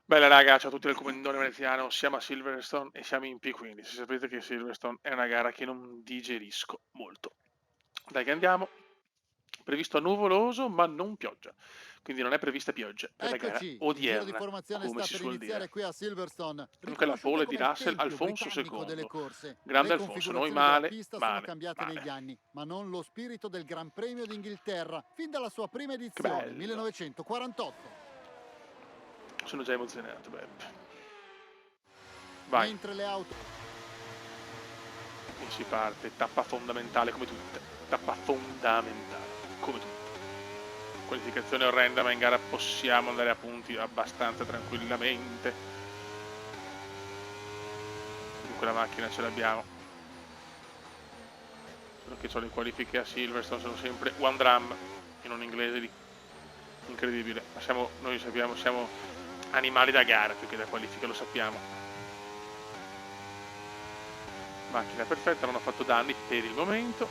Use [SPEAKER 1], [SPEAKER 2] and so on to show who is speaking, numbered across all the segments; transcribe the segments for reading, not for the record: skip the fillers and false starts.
[SPEAKER 1] Bella raga, ciao a tutti del comandone veneziano, siamo a Silverstone e siamo in P15. Se sapete che Silverstone è una gara che non digerisco molto. Dai che andiamo. Previsto nuvoloso ma non pioggia. Quindi non è prevista pioggia per la gara
[SPEAKER 2] Eccoci, il giro di
[SPEAKER 1] odierna,
[SPEAKER 2] formazione
[SPEAKER 1] come
[SPEAKER 2] sta
[SPEAKER 1] si
[SPEAKER 2] per
[SPEAKER 1] suol
[SPEAKER 2] iniziare
[SPEAKER 1] dire.
[SPEAKER 2] qui a Silverstone,
[SPEAKER 1] Comunque la
[SPEAKER 2] riconosciuta
[SPEAKER 1] pole di
[SPEAKER 2] come il
[SPEAKER 1] Russell,
[SPEAKER 2] tempio
[SPEAKER 1] Alfonso
[SPEAKER 2] britannico delle
[SPEAKER 1] II.
[SPEAKER 2] corse.
[SPEAKER 1] Grande
[SPEAKER 2] Le
[SPEAKER 1] Alfonso, noi
[SPEAKER 2] configurazioni della
[SPEAKER 1] male,
[SPEAKER 2] pista sono
[SPEAKER 1] male,
[SPEAKER 2] cambiate
[SPEAKER 1] male.
[SPEAKER 2] negli anni, ma non lo spirito del Gran Premio d'Inghilterra, fin dalla sua prima
[SPEAKER 1] Che
[SPEAKER 2] edizione,
[SPEAKER 1] bello.
[SPEAKER 2] 1948.
[SPEAKER 1] Sono già emozionato, Beppe. Vai.
[SPEAKER 2] Mentre le auto
[SPEAKER 1] E si parte, tappa fondamentale come tutte. Tappa fondamentale, come tutte. Qualificazione orrenda, ma in gara possiamo andare a punti abbastanza tranquillamente. Comunque la macchina ce l'abbiamo. Solo che ho le qualifiche a Silverstone, sono sempre one drum, in un inglese incredibile. Ma noi sappiamo, siamo animali da gara più che da qualifica, lo sappiamo. Macchina perfetta, non ho fatto danni per il momento.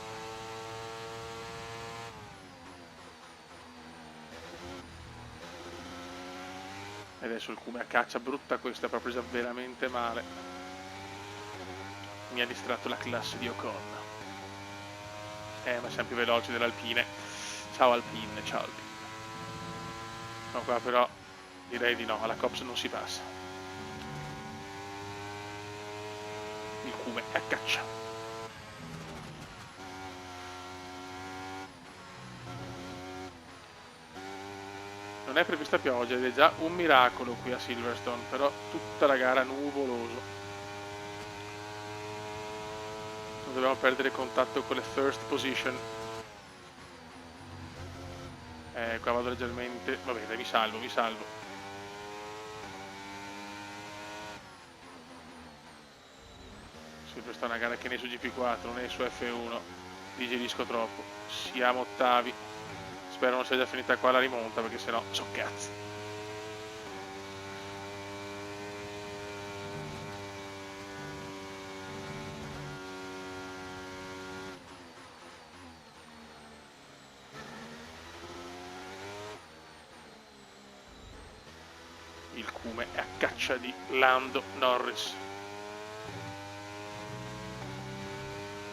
[SPEAKER 1] E adesso il Cume a caccia brutta, questa è proprio presa veramente male. Mi ha distratto la classe di Ocon. Ma siamo più veloci dell'Alpine. Ciao Alpine, ciao Alpine. No, qua però direi di no, alla Cops non si passa. Il Cume è a caccia. Non è prevista pioggia ed è già un miracolo qui a Silverstone, però tutta la gara nuvoloso. Non dobbiamo perdere contatto con le first position. Qua vado leggermente. Vabbè, dai, mi salvo, mi salvo. Sì, questa è una gara che né su GP4 né su F1 digerisco troppo. Siamo ottavi. Spero non sia già finita qua la rimonta, perché sennò so cazzi. Il Cume è a caccia di Lando Norris.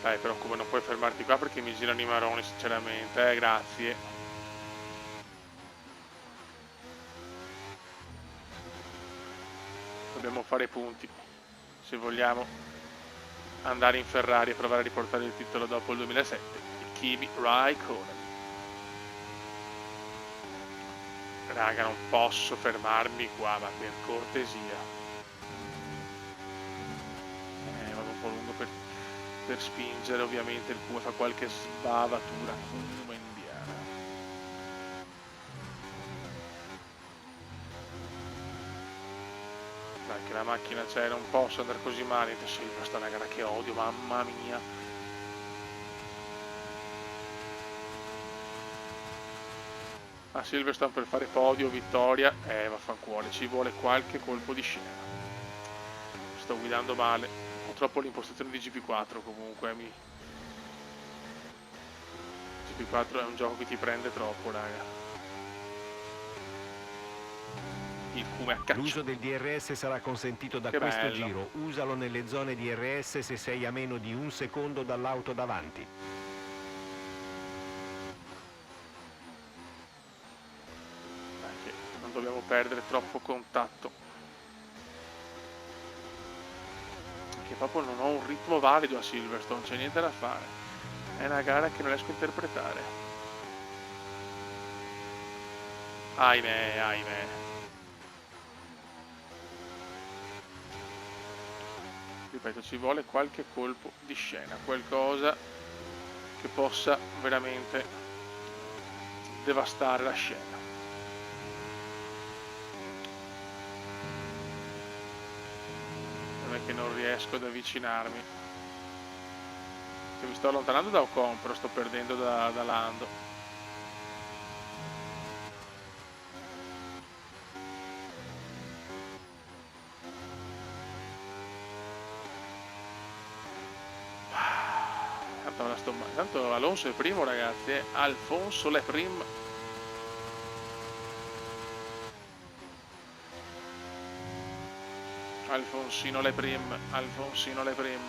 [SPEAKER 1] Dai, però come non puoi fermarti qua perché mi girano i maroni, sinceramente, grazie. Dobbiamo fare punti se vogliamo andare in Ferrari e provare a riportare il titolo dopo il 2007. Il Kimi Raikkonen. Raga, non posso fermarmi qua, ma per cortesia. Vado un po' lungo per spingere, ovviamente il Cume fa qualche sbavatura come indiana. Dai, che la macchina c'è, non posso andare così male. Sì, questa è una gara che odio, mamma mia. A Silverstone per fare podio, vittoria, vaffanculo, ci vuole qualche colpo di scena. Sto guidando male, purtroppo l'impostazione di GP4 comunque GP4 è un gioco che ti prende troppo, raga. Il Cume a caccia.
[SPEAKER 3] L'uso del DRS sarà consentito da
[SPEAKER 1] Che
[SPEAKER 3] questo
[SPEAKER 1] bello.
[SPEAKER 3] giro. Usalo nelle zone DRS se sei a meno di un secondo dall'auto davanti.
[SPEAKER 1] Dai, che non dobbiamo perdere troppo contatto. Che proprio non ho un ritmo valido a Silverstone, c'è niente da fare. È una gara che non riesco a interpretare. Ahimè, ahimè. Ripeto, ci vuole qualche colpo di scena, qualcosa che possa veramente devastare la scena. Non è che non riesco ad avvicinarmi. Che mi sto allontanando da Ocon, però sto perdendo da Lando. Tanto Alonso è primo, ragazzi, Alfonso le primo. Alfonsino le prim, Alfonsino le prim.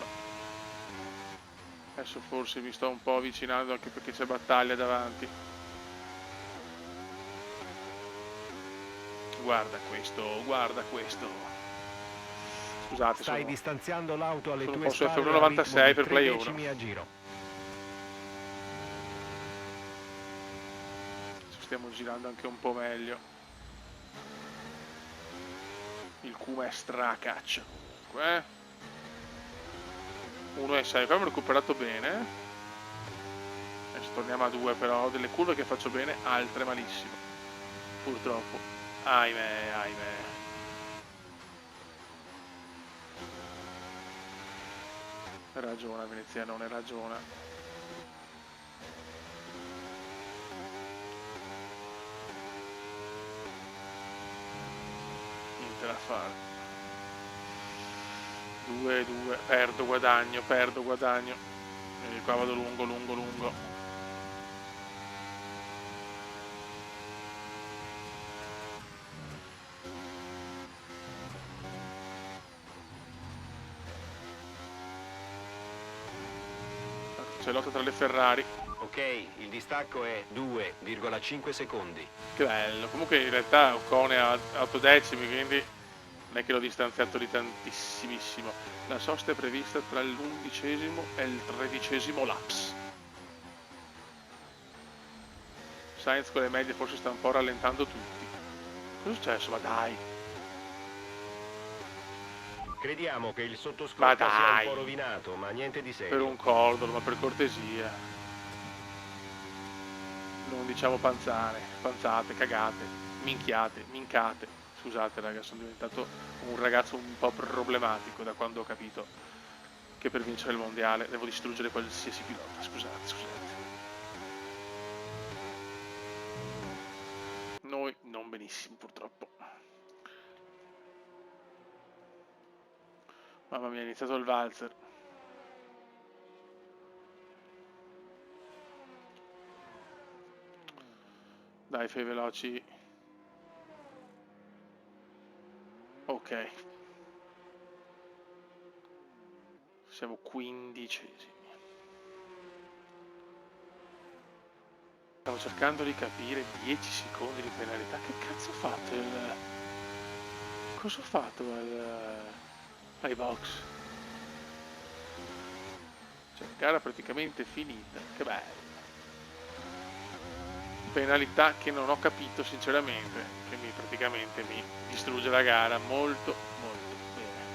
[SPEAKER 1] Adesso forse mi sto un po' avvicinando anche perché c'è battaglia davanti. Guarda questo, guarda questo. Scusate,
[SPEAKER 3] Stai distanziando l'auto alle
[SPEAKER 1] sono un
[SPEAKER 3] tue
[SPEAKER 1] po' su
[SPEAKER 3] spalle al ritmo
[SPEAKER 1] F1.96
[SPEAKER 3] di
[SPEAKER 1] per
[SPEAKER 3] 3
[SPEAKER 1] Play 1.
[SPEAKER 3] decimi a giro.
[SPEAKER 1] Ci stiamo girando anche un po' meglio. Il Kuma è stracaccio. 1,6, qua mi ho recuperato bene. Adesso torniamo a 2, però ho delle curve che faccio bene, altre malissimo. Purtroppo. Ahimè, ahimè. Ragiona Veneziano, non è ragiona. Niente da fare. 2, 2, perdo guadagno. E qua vado lungo. C'è lotta tra le Ferrari.
[SPEAKER 3] Ok, il distacco è 2,5 secondi.
[SPEAKER 1] Che bello. Comunque in realtà Ocon è a 8 decimi, quindi non è che l'ho distanziato di tantissimissimo. La sosta è prevista tra l'11° e il 13° laps. Sainz con le medie forse sta un po' rallentando tutti. Cosa è successo? Ma dai.
[SPEAKER 3] Crediamo che il sottoscorta
[SPEAKER 1] Ma
[SPEAKER 3] sia un
[SPEAKER 1] dai.
[SPEAKER 3] po' rovinato, ma niente di
[SPEAKER 1] Per
[SPEAKER 3] serio.
[SPEAKER 1] un cordolo, ma per cortesia. Non diciamo panzate, cagate, minchiate, mincate. Scusate raga, sono diventato un ragazzo un po' problematico da quando ho capito che per vincere il mondiale devo distruggere qualsiasi pilota. Scusate. Noi non benissimo purtroppo. Mamma mia, è iniziato il valzer. Dai, fai veloci. Ok. Siamo 15esimi. Stavo cercando di capire 10 secondi di penalità. Che cazzo ho fatto il... Cosa ho fatto ai box? Cioè, gara praticamente finita. Che bello. Penalità che non ho capito sinceramente. Che praticamente mi distrugge la gara molto bene.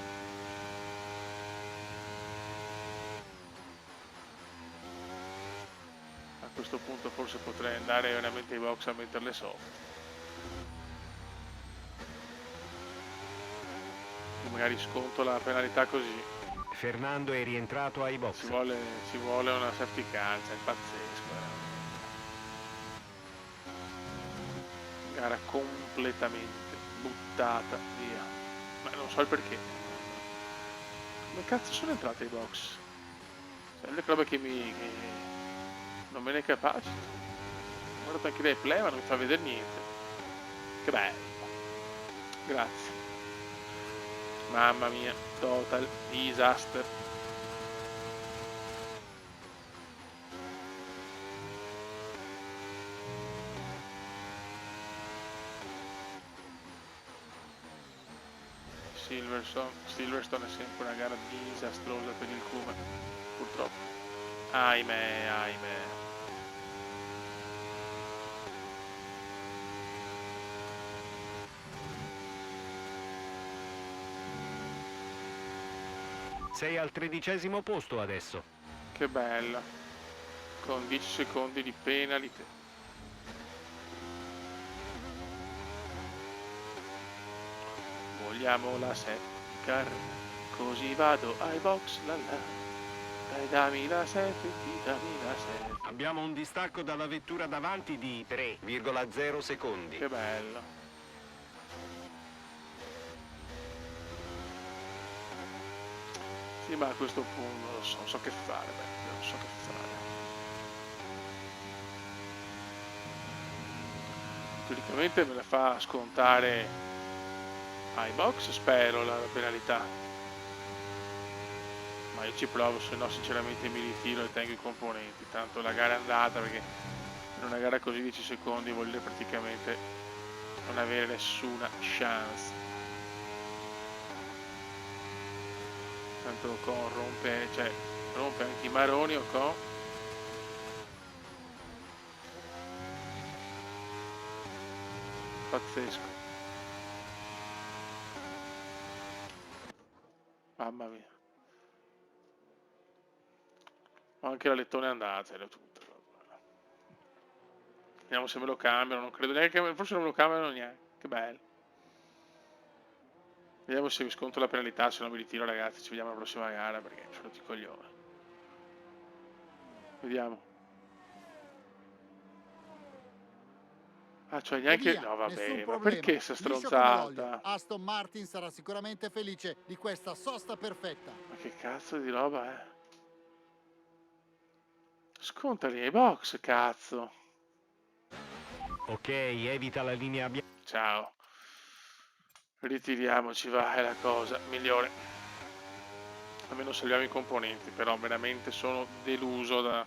[SPEAKER 1] A questo punto forse potrei andare veramente ai box a metterle soft. Magari sconto la penalità così.
[SPEAKER 3] Fernando è rientrato ai box.
[SPEAKER 1] Ci vuole una safety car, cioè, è pazzesco. Gara completamente buttata via. Ma non so il perché. Come cazzo sono entrate ai box? Cioè, le robe che non me ne capacito. Guarda anche dai play ma non mi fa vedere niente. Che bello. Grazie. Mamma mia, total disaster. Silverstone è sempre una gara disastrosa per il Kuma, purtroppo. Ahimè.
[SPEAKER 3] 'Sei al 13° posto adesso.
[SPEAKER 1] Che bella. Con 10 secondi di penalità. Vogliamo la safety car, così vado ai box, la. Dai, dammi la safety.
[SPEAKER 3] Abbiamo un distacco dalla vettura davanti di 3,0 secondi.
[SPEAKER 1] Che bello. Sì, ma a questo punto non so che fare, non so che fare. Teoricamente me la fa scontare ai box spero la penalità, ma io ci provo, se no sinceramente mi ritiro e tengo i componenti, tanto la gara è andata, perché in una gara così 10 secondi vuol dire praticamente non avere nessuna chance. Tanto Ocon rompe, cioè rompe anche i maroni Ocon. Pazzesco, mamma mia. Anche la lettone è andata, era tutto. Vediamo se me lo cambiano, non credo neanche, forse non me lo cambiano neanche. Che bello. Vediamo se mi sconto la penalità, se no mi ritiro ragazzi, ci vediamo alla prossima gara perché sono tutti coglioni. Vediamo. Ah, cioè
[SPEAKER 2] E
[SPEAKER 1] neanche...
[SPEAKER 2] via,
[SPEAKER 1] No
[SPEAKER 2] nessun
[SPEAKER 1] vabbè, ma
[SPEAKER 2] problema.
[SPEAKER 1] perché sta
[SPEAKER 2] Liscio come l'olio.
[SPEAKER 1] stronzata?
[SPEAKER 2] Aston Martin sarà sicuramente felice di questa sosta perfetta.
[SPEAKER 1] Ma che cazzo di roba è? Scontali ai box, cazzo.
[SPEAKER 3] Ok, evita la linea bianca.
[SPEAKER 1] Ciao. Ritiriamoci, va, è la cosa migliore. Almeno salviamo i componenti, però veramente sono deluso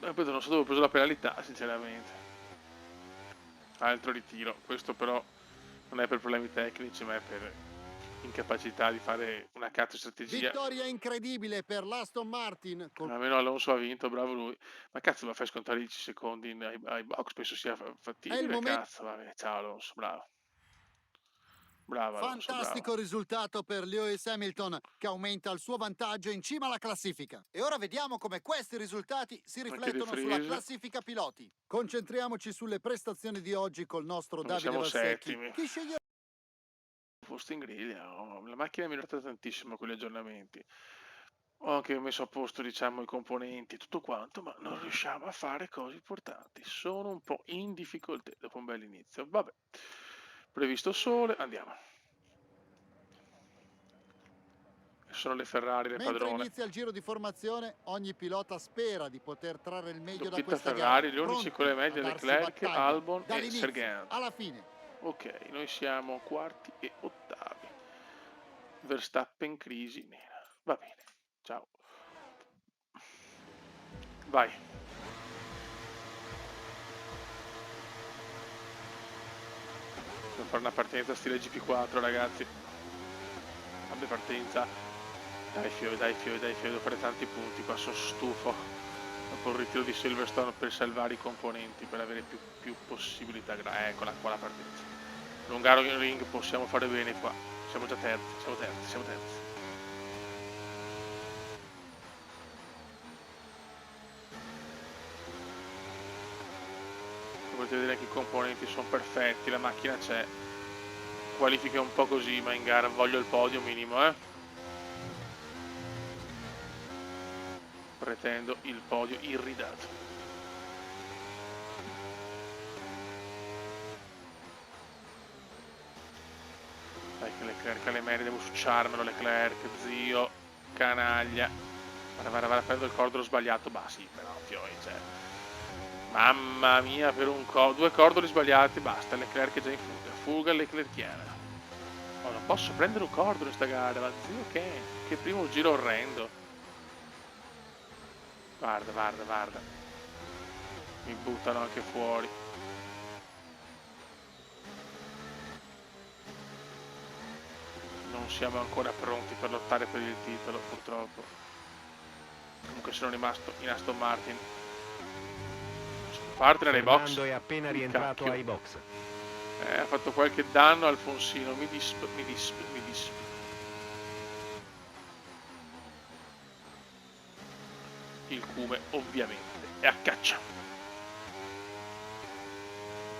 [SPEAKER 1] ripeto, non so dove ho preso la penalità, sinceramente. Altro ritiro. Questo però non è per problemi tecnici, ma è per incapacità di fare una cazzo di strategia.
[SPEAKER 2] Vittoria incredibile per l'Aston Martin.
[SPEAKER 1] Almeno Alonso ha vinto, bravo lui. Ma cazzo, ma fai scontare 10 secondi ai box? Penso sia
[SPEAKER 2] È il
[SPEAKER 1] fattibile,
[SPEAKER 2] momento.
[SPEAKER 1] cazzo. Vabbè, ciao Alonso, bravo. Bravo Alonso, bravo.
[SPEAKER 2] Fantastico risultato per Lewis Hamilton, che aumenta il suo vantaggio in cima alla classifica. E ora vediamo come questi risultati si
[SPEAKER 1] Anche De
[SPEAKER 2] riflettono sulla
[SPEAKER 1] Vries.
[SPEAKER 2] classifica piloti. Concentriamoci sulle prestazioni di oggi col nostro
[SPEAKER 1] Noi
[SPEAKER 2] Davide
[SPEAKER 1] siamo
[SPEAKER 2] Valsecchi.
[SPEAKER 1] settimi.
[SPEAKER 2] Chi sceglie?
[SPEAKER 1] Posto in griglia. La macchina è migliorata tantissimo con gli aggiornamenti. Ho anche messo a posto, diciamo, i componenti e tutto quanto, ma non riusciamo a fare cose importanti. Sono un po' in difficoltà dopo un bel inizio. Vabbè, previsto sole, andiamo. E sono le Ferrari le
[SPEAKER 2] Mentre
[SPEAKER 1] padrone.
[SPEAKER 2] inizia il giro di formazione, ogni pilota spera di poter trarre il meglio da
[SPEAKER 1] Doppietta
[SPEAKER 2] questa gara.
[SPEAKER 1] Ferrari, gli unici con le
[SPEAKER 2] Pronti a
[SPEAKER 1] medie
[SPEAKER 2] darsi
[SPEAKER 1] Leclerc,
[SPEAKER 2] battaglia
[SPEAKER 1] Albon e
[SPEAKER 2] dall'inizio
[SPEAKER 1] Sergeant.
[SPEAKER 2] alla fine.
[SPEAKER 1] Ok, noi siamo quarti e ottavi. Verstappen crisi nera. Va bene, ciao. Vai. Devo fare una partenza stile GP4 ragazzi. Vabbè, partenza. Dai fiori, dai fiori, dai fiori, devo fare tanti punti, qua sono stufo. Dopo il ritiro di Silverstone per salvare i componenti, per avere più possibilità. Eccola qua la partenza. Lungaro in ring, possiamo fare bene qua. Siamo già terzi, siamo terzi, siamo terzi. Potete vedere che i componenti sono perfetti, la macchina c'è. Qualifica un po' così, ma in gara voglio il podio minimo, Pretendo il podio irridato. Dai che Leclerc alle medie, devo succiarmelo Leclerc, zio, canaglia. Guarda, prendo il cordolo sbagliato, bah sì, però fioi, cioè. Mamma mia, per due cordoli sbagliati, basta, Leclerc è già in fuga leclerchiana. Oh, non posso prendere un cordolo in sta gara, ma zio che primo giro orrendo. Guarda. Mi buttano anche fuori. Non siamo ancora pronti per lottare per il titolo, purtroppo. Comunque sono rimasto in Aston Martin. Partner ai box.
[SPEAKER 3] Fernando è appena rientrato ai box.
[SPEAKER 1] Ha fatto qualche danno al Alfonsino, mi disp. Il cume ovviamente è a caccia.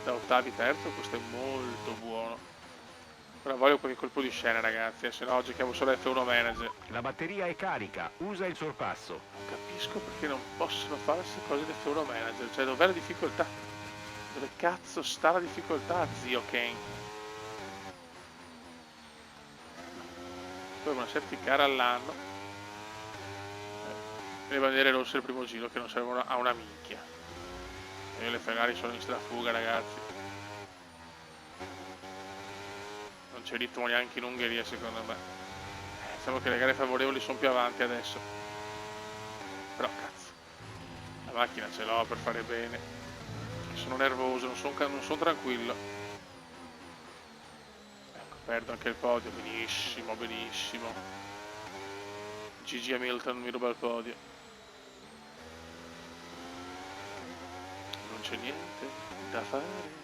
[SPEAKER 1] Da ottavi terzo, questo è molto buono. Ora voglio qualche colpo di scena ragazzi, se no giochiamo solo F1 Manager.
[SPEAKER 3] La batteria è carica, usa il sorpasso.
[SPEAKER 1] Non capisco perché non possono fare queste cose di F1 Manager, cioè dov'è la difficoltà? Dove cazzo sta la difficoltà, zio Kane? Poi una safety car all'anno. Le bandiere rosse il primo giro che non servono a una minchia. E le Ferrari sono in strafuga ragazzi. non c'è ritmo neanche in Ungheria secondo me. Diciamo che le gare favorevoli sono più avanti adesso. Però cazzo, la macchina ce l'ho per fare bene. Sono nervoso, non sono tranquillo. Ecco, perdo anche il podio, benissimo, benissimo. Gigi Hamilton mi ruba il podio. Non c'è niente da fare.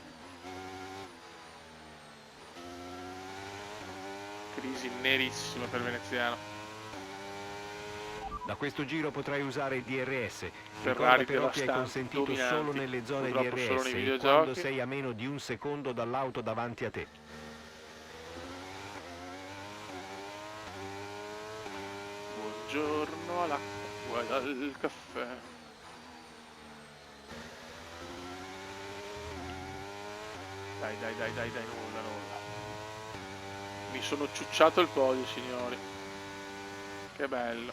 [SPEAKER 1] Crisi nerissima per Veneziano.
[SPEAKER 3] Da questo giro potrai usare il DRS.
[SPEAKER 1] Ferrari
[SPEAKER 3] Ricorda però che è
[SPEAKER 1] devastanti,
[SPEAKER 3] consentito
[SPEAKER 1] dominanti,
[SPEAKER 3] solo nelle zone
[SPEAKER 1] purtroppo solo nei
[SPEAKER 3] DRS e
[SPEAKER 1] videogiochi.
[SPEAKER 3] quando sei a meno di un secondo dall'auto davanti a te.
[SPEAKER 1] Buongiorno all'acqua e al caffè. Dai, nulla. Mi sono ciucciato il podio, signori. Che bello.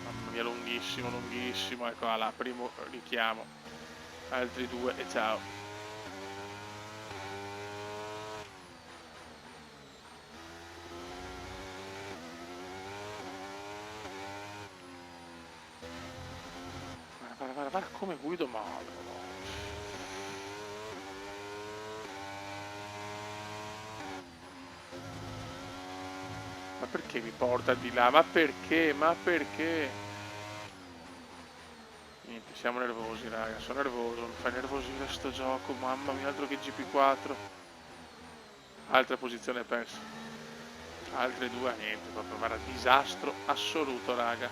[SPEAKER 1] Mamma mia, lunghissimo, lunghissimo. Ecco là, primo richiamo. Altri due e ciao. Guarda come guido male. Ma perché mi porta di là? Ma perché? Niente, siamo nervosi, raga. Sono nervoso, mi fa nervosire sto gioco. Mamma mia, altro che GP4. Altra posizione persa. Altre due, niente, proprio guarda, disastro assoluto, raga.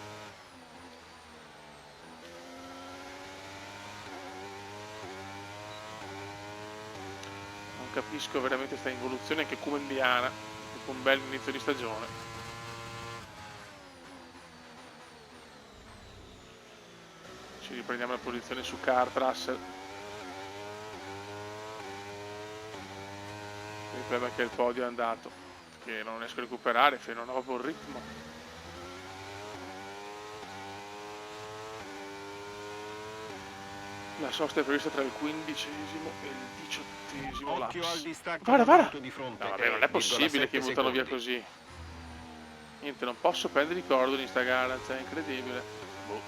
[SPEAKER 1] Non capisco veramente sta involuzione anche come indiana. Dopo un bel inizio di stagione. Ci riprendiamo la posizione su Kurt Russell. Il problema è che il podio è andato, che non riesco a recuperare, se non ho proprio il ritmo. La sosta è prevista tra il 15° e il 18°
[SPEAKER 3] Occhio al
[SPEAKER 1] laps.
[SPEAKER 3] distacco
[SPEAKER 1] Guarda!
[SPEAKER 3] dall'auto di fronte.
[SPEAKER 1] No, vabbè, non è possibile che buttano via così. Niente, non posso prendere i cordoni in sta gara, cioè è incredibile. Boh.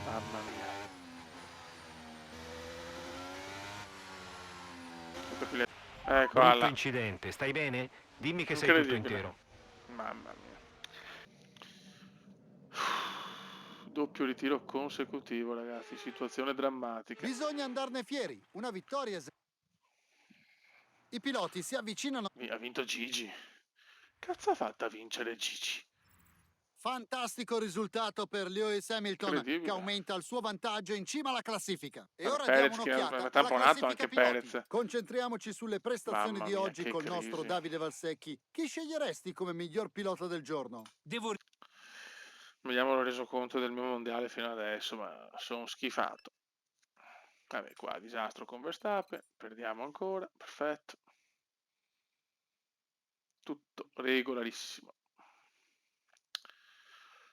[SPEAKER 1] Mamma mia. Ecco,
[SPEAKER 3] Brutto
[SPEAKER 1] alla.
[SPEAKER 3] incidente, stai bene? Dimmi che sei tutto
[SPEAKER 1] Incredibile.
[SPEAKER 3] intero.
[SPEAKER 1] Mamma mia. Doppio ritiro consecutivo, ragazzi. Situazione drammatica.
[SPEAKER 2] Bisogna andarne fieri. Una vittoria. I piloti si avvicinano.
[SPEAKER 1] Ha vinto Gigi. Cazzo ha fatto a vincere Gigi?
[SPEAKER 2] Fantastico risultato per Lewis Hamilton, che
[SPEAKER 1] Incredibile.
[SPEAKER 2] aumenta il suo vantaggio in cima alla classifica. E
[SPEAKER 1] Allora,
[SPEAKER 2] ora
[SPEAKER 1] Perez
[SPEAKER 2] diamo
[SPEAKER 1] che
[SPEAKER 2] un'occhiata
[SPEAKER 1] ha
[SPEAKER 2] alla
[SPEAKER 1] tamponato
[SPEAKER 2] classifica
[SPEAKER 1] anche
[SPEAKER 2] piloti.
[SPEAKER 1] Perez.
[SPEAKER 2] Concentriamoci sulle prestazioni
[SPEAKER 1] Mamma
[SPEAKER 2] di
[SPEAKER 1] mia,
[SPEAKER 2] oggi
[SPEAKER 1] che
[SPEAKER 2] col
[SPEAKER 1] crisi.
[SPEAKER 2] nostro Davide Valsecchi. Chi sceglieresti come miglior pilota del giorno?
[SPEAKER 1] Vediamo il resoconto del mio mondiale fino adesso, ma sono schifato. Vabbè, qua disastro con Verstappen, perdiamo ancora, perfetto. Tutto regolarissimo.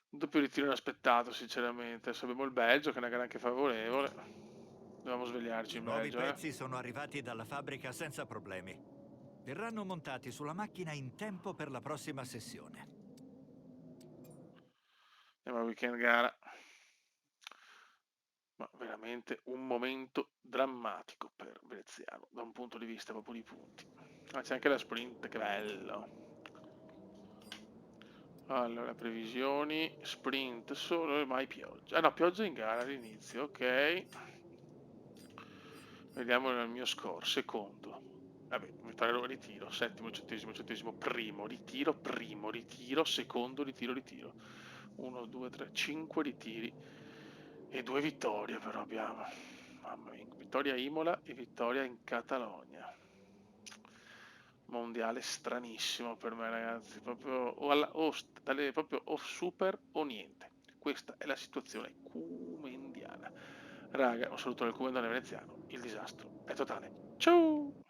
[SPEAKER 1] Doppio ritiro inaspettato, sinceramente. Adesso abbiamo il Belgio, che è una gara anche favorevole. Dobbiamo svegliarci
[SPEAKER 4] I
[SPEAKER 1] in
[SPEAKER 4] nuovi
[SPEAKER 1] Belgio,
[SPEAKER 4] pezzi sono arrivati dalla fabbrica senza problemi. Verranno montati sulla macchina in tempo per la prossima sessione.
[SPEAKER 1] Andiamo al weekend gara. Ma veramente un momento drammatico per Veneziano, da un punto di vista proprio di punti. Ah, c'è anche la sprint, che bello. Allora, previsioni, sprint solo e mai pioggia. Ah no, pioggia in gara all'inizio, ok. Vediamo il mio score, secondo. Vabbè, vittoria, ritiro, settimo, centesimo, primo, ritiro, secondo, ritiro. 1, 2, 3, 5 ritiri e 2 vittorie però abbiamo. Mamma mia, vittoria a Imola e vittoria in Catalogna. Mondiale stranissimo per me, ragazzi, proprio proprio o super o niente. Questa è la situazione cumendiana. Raga, un saluto dal Cumendone veneziano, il disastro è totale. Ciao!